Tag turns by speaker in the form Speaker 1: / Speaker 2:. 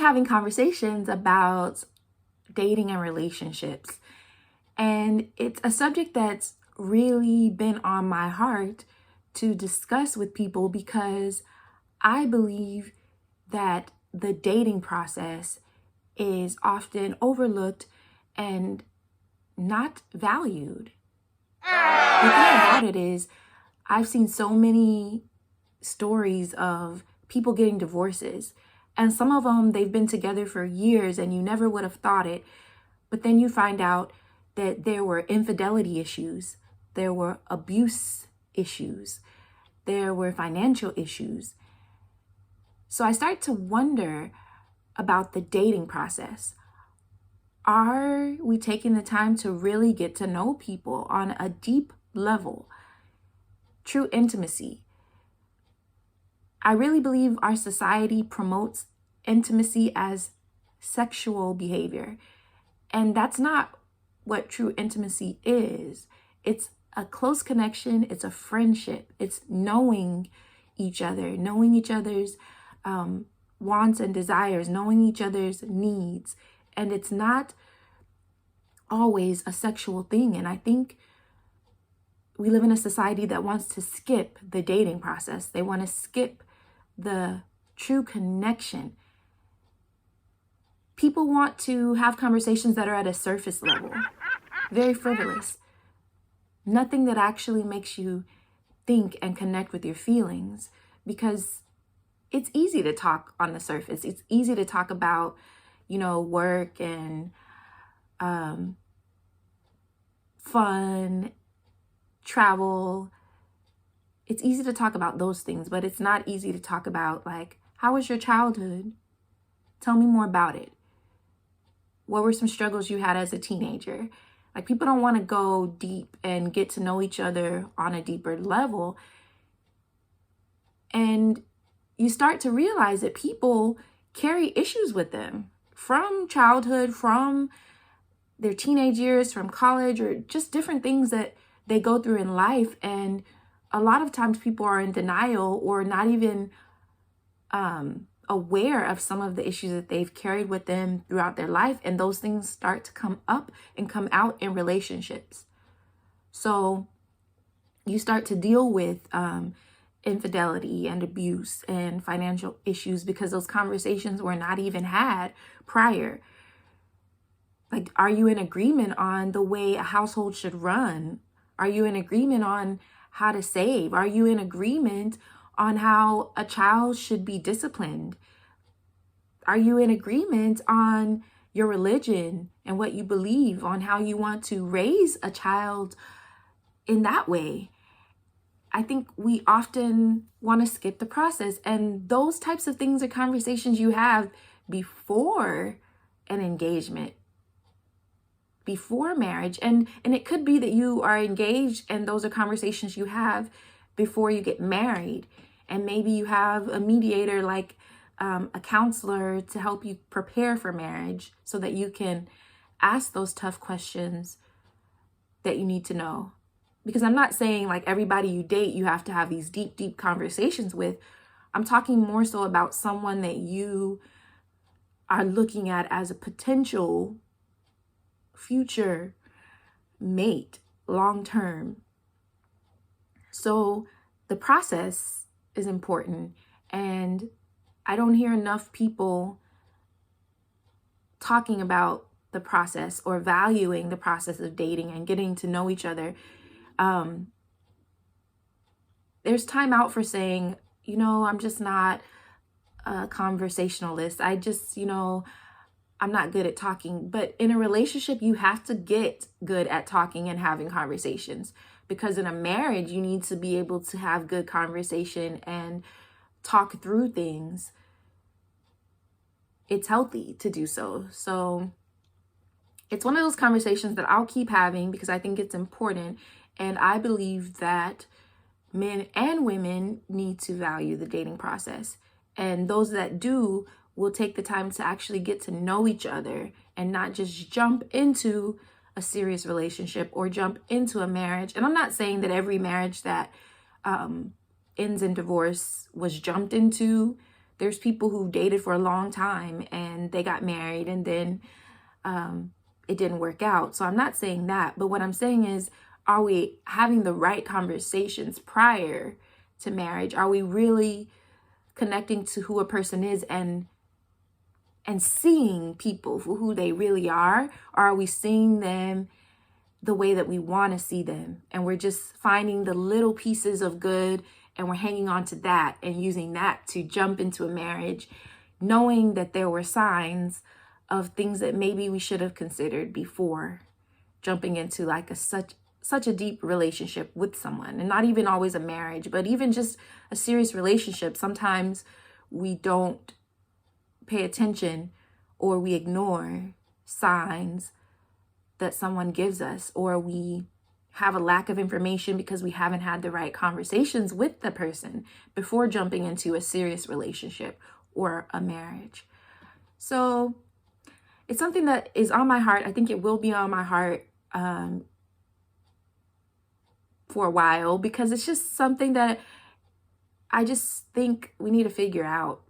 Speaker 1: having conversations about dating and relationships. And it's a subject that's really been on my heart to discuss with people because I believe that the dating process is often overlooked and not valued. The thing about it is, I've seen so many stories of people getting divorces, and some of them they've been together for years and you never would have thought it, but then you find out that there were infidelity issues, there were abuse issues, there were financial issues. So I start to wonder about the dating process. Are we taking the time to really get to know people on a deep level? True intimacy. I really believe our society promotes intimacy as sexual behavior. And that's not what true intimacy is. It's a close connection. It's a friendship. It's knowing each other, knowing each other's wants and desires, knowing each other's needs. And it's not always a sexual thing. And I think we live in a society that wants to skip the dating process. They want to skip the true connection. People want to have conversations that are at a surface level, very frivolous. Nothing that actually makes you think and connect with your feelings, because it's easy to talk on the surface. It's easy to talk about, work and fun, travel. It's easy to talk about those things, but it's not easy to talk about, like, how was your childhood? Tell me more about it. What were some struggles you had as a teenager? Like, people don't want to go deep and get to know each other on a deeper level. And you start to realize that people carry issues with them from childhood, from their teenage years, from college, or just different things that they go through in life. And a lot of times people are in denial or not even aware of some of the issues that they've carried with them throughout their life. And those things start to come up and come out in relationships. So you start to deal with infidelity and abuse and financial issues because those conversations were not even had prior. Like, are you in agreement on the way a household should run? Are you in agreement on how to save? Are you in agreement on how a child should be disciplined? Are you in agreement on your religion and what you believe, on how you want to raise a child in that way? I think we often want to skip the process, and those types of things are conversations you have before an engagement, before marriage. And it could be that you are engaged and those are conversations you have before you get married. And maybe you have a mediator, like a counselor, to help you prepare for marriage so that you can ask those tough questions that you need to know. Because I'm not saying like everybody you date, you have to have these deep, deep conversations with. I'm talking more so about someone that you are looking at as a potential future mate, long-term. So the process is important. And I don't hear enough people talking about the process or valuing the process of dating and getting to know each other. There's time out for saying, I'm just not a conversationalist. I just, I'm not good at talking. But in a relationship, you have to get good at talking and having conversations, because in a marriage, you need to be able to have good conversation and talk through things. It's healthy to do so. So it's one of those conversations that I'll keep having because I think it's important. And I believe that men and women need to value the dating process. And those that do will take the time to actually get to know each other and not just jump into a serious relationship or jump into a marriage. And I'm not saying that every marriage that ends in divorce was jumped into, There's people who dated for a long time and they got married and then it didn't work out. So I'm not saying that, but what I'm saying is, are we having the right conversations prior to marriage? Are we really connecting to who a person is and seeing people for who they really are? Or are we seeing them the way that we want to see them, and we're just finding the little pieces of good and we're hanging on to that and using that to jump into a marriage, knowing that there were signs of things that maybe we should have considered before jumping into like such a deep relationship with someone? And not even always a marriage, but even just a serious relationship. Sometimes we don't pay attention or we ignore signs that someone gives us, or we have a lack of information because we haven't had the right conversations with the person before jumping into a serious relationship or a marriage. So it's something that is on my heart. I think it will be on my heart for a while, because it's just something that I just think we need to figure out.